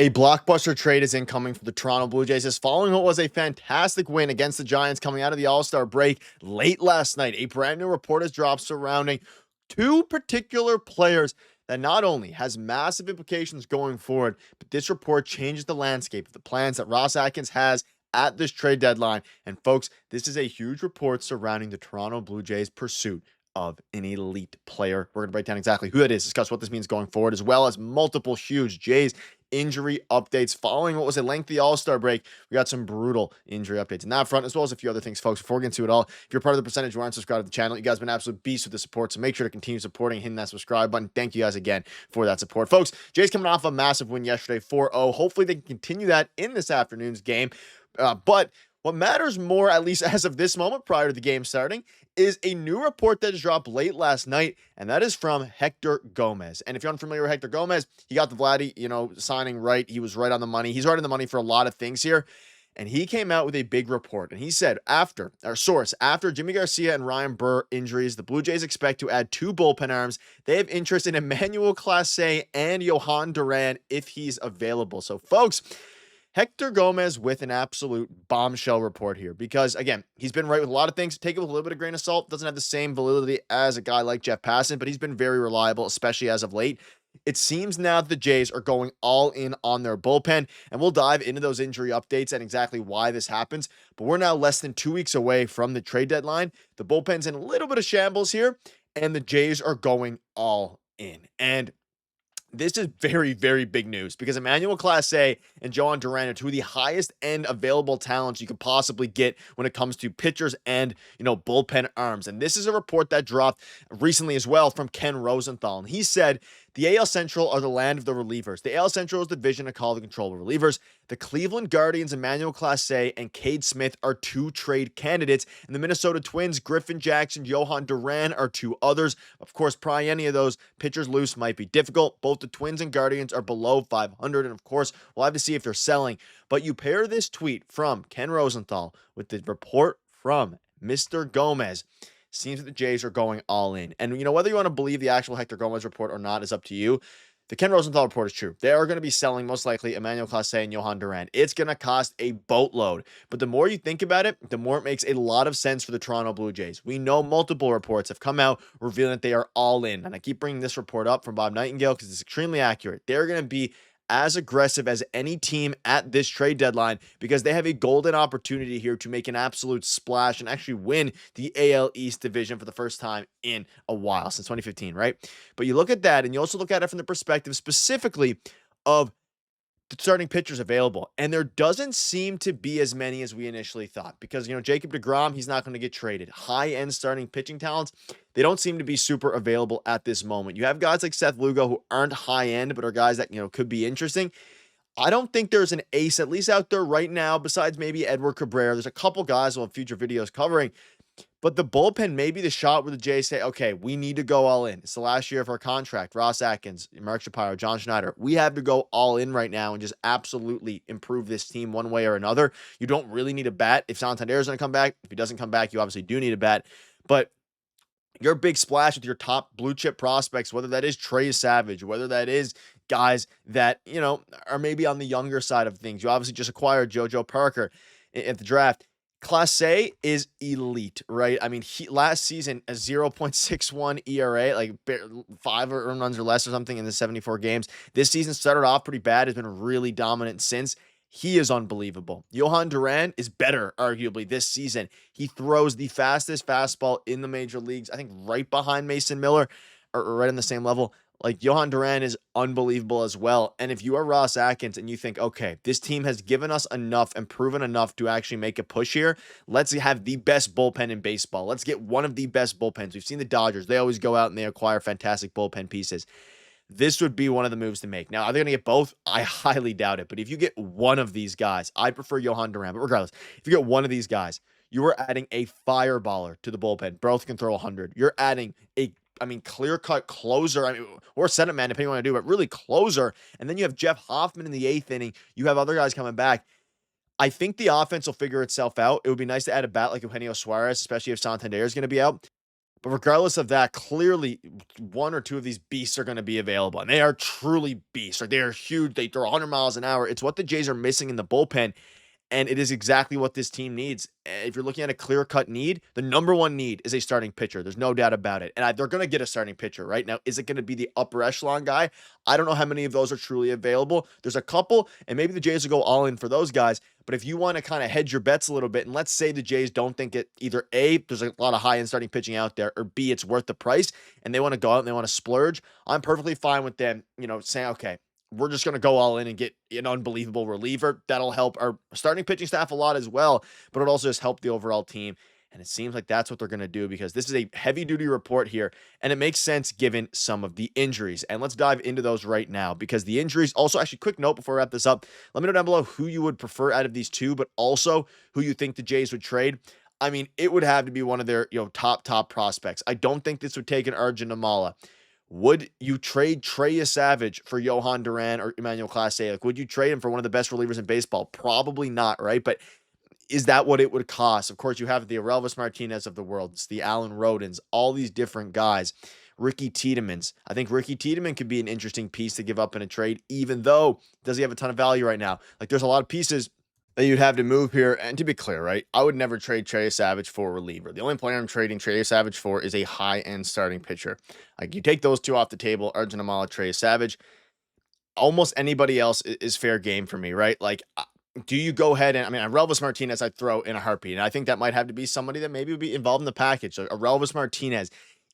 A blockbuster trade is incoming for the Toronto Blue Jays as following what was a fantastic win against the Giants coming out of the All-Star break late last night. A brand new report has dropped surrounding two particular players that not only has massive implications going forward, but this report changes the landscape of the plans that Ross Atkins has at this trade deadline. And folks, this is a huge report surrounding the Toronto Blue Jays' pursuit of an elite player. We're going to break down exactly who that is, discuss what this means going forward, as well as multiple huge Jays injury updates following what was a lengthy All-Star break. We got some brutal injury updates in that front, as well as a few other things, folks. Before we get into it all, if you're part of the percentage who aren't subscribed to the channel, you guys have been absolute beasts with the support, so make sure to continue supporting, hitting that subscribe button. Thank you guys again for that support. Folks, Jays coming off a massive win yesterday, 4-0. Hopefully they can continue that in this afternoon's game. But what matters more, at least as of this moment, prior to the game starting, is a new report that has dropped late last night, and that is from Hector Gomez. And if you're unfamiliar with Hector Gomez, he got the Vladdy, signing right. He was right on the money. He's right on the money for a lot of things here. And he came out with a big report. And he said, after Jimmy Garcia and Ryan Burr injuries, the Blue Jays expect to add two bullpen arms. They have interest in Emmanuel Clase and Johan Duran if he's available. So, folks, Hector Gomez with an absolute bombshell report here because, again, he's been right with a lot of things. Take it with a little bit of grain of salt. Doesn't have the same validity as a guy like Jeff Passan, but he's been very reliable, especially as of late. It seems now that the Jays are going all in on their bullpen, and we'll dive into those injury updates and exactly why this happens. But we're now less than 2 weeks away from the trade deadline. The bullpen's in a little bit of shambles here, and the Jays are going all in. And this is very, very big news because Emmanuel Clase and Johan Duran are two of the highest end available talents you could possibly get when it comes to pitchers and, bullpen arms. And this is a report that dropped recently as well from Ken Rosenthal. And he said, the AL Central are the land of the relievers. The AL Central is the division of call the control of relievers. The Cleveland Guardians, Emmanuel Clase and Cade Smith are two trade candidates. And the Minnesota Twins, Griffin Jackson, Johan Duran are two others. Of course, prying any of those pitchers loose might be difficult. Both the Twins and Guardians are below 500. And of course, we'll have to see if they're selling. But you pair this tweet from Ken Rosenthal with the report from Mr. Gomez. Seems that the Jays are going all in. And, whether you want to believe the actual Hector Gomez report or not is up to you. The Ken Rosenthal report is true. They are going to be selling, most likely, Emmanuel Clase and Johan Duran. It's going to cost a boatload. But the more you think about it, the more it makes a lot of sense for the Toronto Blue Jays. We know multiple reports have come out revealing that they are all in. And I keep bringing this report up from Bob Nightingale because it's extremely accurate. They're going to be as aggressive as any team at this trade deadline because they have a golden opportunity here to make an absolute splash and actually win the AL East division for the first time in a while, since 2015, right? But you look at that and you also look at it from the perspective specifically of the starting pitchers available. And there doesn't seem to be as many as we initially thought because, Jacob deGrom, he's not going to get traded. High-end starting pitching talents, they don't seem to be super available at this moment. You have guys like Seth Lugo who aren't high-end but are guys that, could be interesting. I don't think there's an ace, at least out there right now, besides maybe Edward Cabrera. There's a couple guys we'll have future videos covering. But the bullpen may be the shot where the Jays say, okay, we need to go all in. It's the last year of our contract. Ross Atkins, Mark Shapiro, John Schneider. We have to go all in right now and just absolutely improve this team one way or another. You don't really need a bat. If Santander is going to come back, if he doesn't come back, you obviously do need a bat. But your big splash with your top blue chip prospects, whether that is Trey Savage, whether that is guys that, are maybe on the younger side of things. You obviously just acquired JoJo Parker at the draft. Clase is elite, right? I mean, last season, a 0.61 ERA, like 5 earned runs or less or something in the 74 games. This season started off pretty bad, has been really dominant since. He is unbelievable. Johan Duran is better, arguably, this season. He throws the fastest fastball in the major leagues, I think right behind Mason Miller, or right on the same level. Like, Johan Duran is unbelievable as well. And if you are Ross Atkins and you think, okay, this team has given us enough and proven enough to actually make a push here, let's have the best bullpen in baseball. Let's get one of the best bullpens. We've seen the Dodgers. They always go out and they acquire fantastic bullpen pieces. This would be one of the moves to make. Now, are they going to get both? I highly doubt it. But if you get one of these guys, I prefer Johan Duran. But regardless, if you get one of these guys, you are adding a fireballer to the bullpen. Both can throw 100. You're adding clear-cut closer, or setup man, depending on what you want to do, but really closer. And then you have Jeff Hoffman in the 8th inning. You have other guys coming back. I think the offense will figure itself out. It would be nice to add a bat like Eugenio Suarez, especially if Santander is going to be out. But regardless of that, clearly one or two of these beasts are going to be available. And they are truly beasts. Or they are huge. They throw 100 miles an hour. It's what the Jays are missing in the bullpen. And it is exactly what this team needs. If you're looking at a clear-cut need, the number one need is a starting pitcher. There's no doubt about it. And they're going to get a starting pitcher right now. Is it going to be the upper echelon guy? I don't know how many of those are truly available. There's a couple, and maybe the Jays will go all in for those guys. But if you want to kind of hedge your bets a little bit, and let's say the Jays don't think it either A, there's a lot of high-end starting pitching out there, or B, it's worth the price, and they want to go out and they want to splurge, I'm perfectly fine with them, saying, okay, we're just going to go all in and get an unbelievable reliever. That'll help our starting pitching staff a lot as well, but it'll also just help the overall team. And it seems like that's what they're going to do because this is a heavy-duty report here, and it makes sense given some of the injuries. And let's dive into those right now because the injuries, also actually quick note before I wrap this up, let me know down below who you would prefer out of these two, but also who you think the Jays would trade. I mean, it would have to be one of their top prospects. I don't think this would take an Arjun Amala. Would you trade Trey Savage for Johan Duran or Emmanuel Clase? Like, would you trade him for one of the best relievers in baseball? Probably not, right? But is that what it would cost? Of course, you have the Aurelvis Martinez of the world. It's the Alan Rodens, all these different guys. Ricky Tiedemans. I think Ricky Tiedemann could be an interesting piece to give up in a trade, even though does he have a ton of value right now? Like, there's a lot of pieces that you'd have to move here. And to be clear, right, I would never trade Trey Savage for a reliever. The only player I'm trading Trey Savage for is a high-end starting pitcher. Like, you take those two off the table, Arjun Amala, Trey Savage, almost anybody else is fair game for me, right? Like, do you go ahead and, Aurelvis Martinez I'd throw in a heartbeat, and I think that might have to be somebody that maybe would be involved in the package. So Aurelvis Martinez,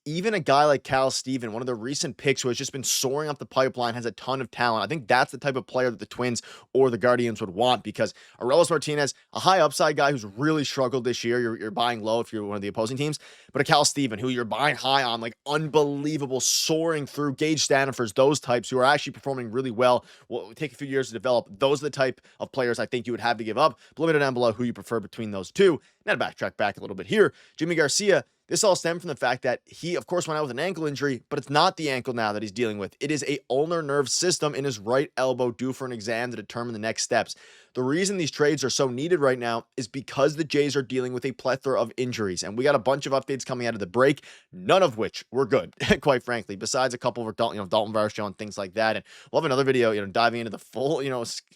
even a guy like Cal Steven, one of the recent picks who has just been soaring up the pipeline, has a ton of talent. I think that's the type of player that the Twins or the Guardians would want because Aurelvis Martinez, a high upside guy who's really struggled this year. You're buying low if you're one of the opposing teams, but a Cal Steven who you're buying high on, like unbelievable, soaring through. Gage Stanifers, those types who are actually performing really well. Will take a few years to develop. Those are the type of players I think you would have to give up. But let me know down below who you prefer between those two. Now to backtrack back a little bit here, Jimmy Garcia. This all stemmed from the fact that he, of course, went out with an ankle injury, but it's not the ankle now that he's dealing with. It is a ulnar nerve system in his right elbow due for an exam to determine the next steps. The reason these trades are so needed right now is because the Jays are dealing with a plethora of injuries, and we got a bunch of updates coming out of the break, none of which were good, quite frankly, besides a couple of Dalton Varsho and things like that. And we'll have another video, diving into the full,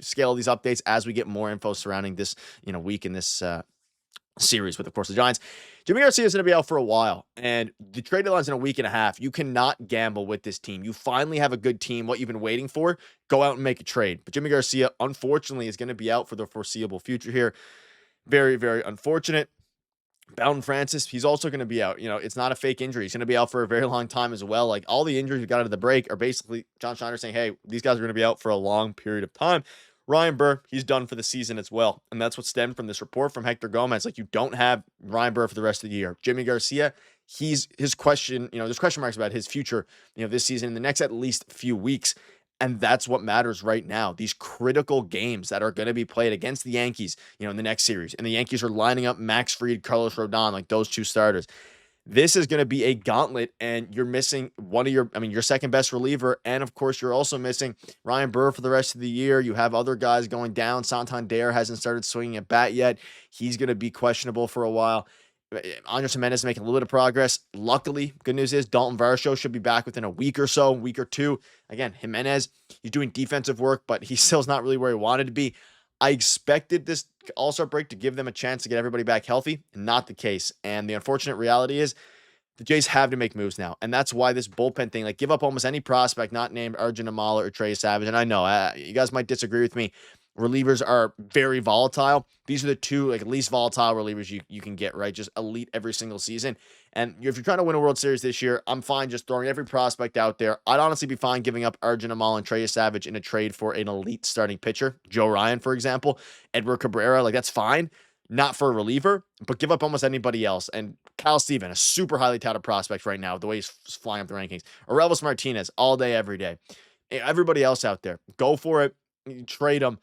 scale of these updates as we get more info surrounding this, week in this series with, of course, the Giants. Jimmy Garcia is going to be out for a while, and the trade deadline's in a week and a half. You cannot gamble with this team. You finally have a good team. What you've been waiting for, go out and make a trade. But Jimmy Garcia, unfortunately, is going to be out for the foreseeable future here. Very, very unfortunate. Bowden Francis, he's also going to be out. It's not a fake injury. He's going to be out for a very long time as well. Like, all the injuries we got out of the break are basically John Schneider saying, hey, these guys are going to be out for a long period of time. Ryan Burr, he's done for the season as well. And that's what stemmed from this report from Hector Gomez. Like, you don't have Ryan Burr for the rest of the year. Jimmy Garcia, there's question marks about his future, this season, in the next at least few weeks. And that's what matters right now. These critical games that are going to be played against the Yankees, in the next series. And the Yankees are lining up Max Fried, Carlos Rodon, like those two starters. This is going to be a gauntlet, and you're missing one of your second best reliever. And of course, you're also missing Ryan Burr for the rest of the year. You have other guys going down. Santander hasn't started swinging a bat yet. He's going to be questionable for a while. Andres Jimenez is making a little bit of progress. Luckily, good news is Dalton Varsho should be back within a week or two. Again, Jimenez, he's doing defensive work, but he still's not really where he wanted to be. I expected this All-Star break to give them a chance to get everybody back healthy. Not the case. And the unfortunate reality is the Jays have to make moves now. And that's why this bullpen thing, like, give up almost any prospect not named Arjun Amala or Trey Savage. And I know you guys might disagree with me. Relievers are very volatile. These are the two least volatile relievers you can get, right? Just elite every single season. And if you're trying to win a World Series this year, I'm fine just throwing every prospect out there. I'd honestly be fine giving up Arjun Amala and Trey Savage in a trade for an elite starting pitcher. Joe Ryan, for example. Edward Cabrera, that's fine. Not for a reliever, but give up almost anybody else. And Kyle Steven, a super highly touted prospect right now, the way he's flying up the rankings. Aurelvis Martinez, all day, every day. Everybody else out there, go for it. Trade them.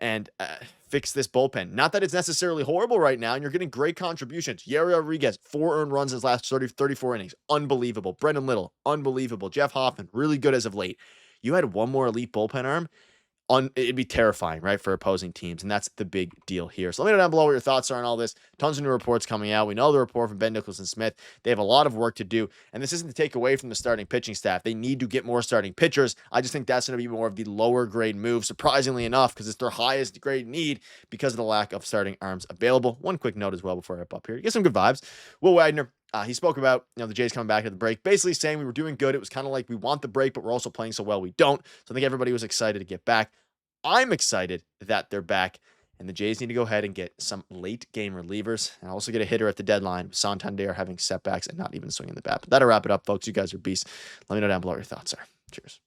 And fix this bullpen. Not that it's necessarily horrible right now, and you're getting great contributions. Yeri Rodriguez, 4 earned runs in his last 34 innings. Unbelievable. Brendan Little, unbelievable. Jeff Hoffman, really good as of late. You had one more elite bullpen arm. it'd be terrifying, right, for opposing teams, and that's the big deal here. So let me know down below what your thoughts are on all this. Tons of new reports coming out. We know the report from Ben Nicholson-Smith. They have a lot of work to do, and this isn't to take away from the starting pitching staff. They need to get more starting pitchers. I just think that's going to be more of the lower grade move, surprisingly enough, because it's their highest grade need because of the lack of starting arms available. One quick note as well before I wrap up here. You get some good vibes. Will Wagner, he spoke about, the Jays coming back at the break, basically saying we were doing good. It was kind of like we want the break, but we're also playing so well we don't. So I think everybody was excited to get back. I'm excited that they're back, and the Jays need to go ahead and get some late game relievers and also get a hitter at the deadline with Santander having setbacks and not even swinging the bat. But that'll wrap it up, folks. You guys are beasts. Let me know down below what your thoughts are. Cheers.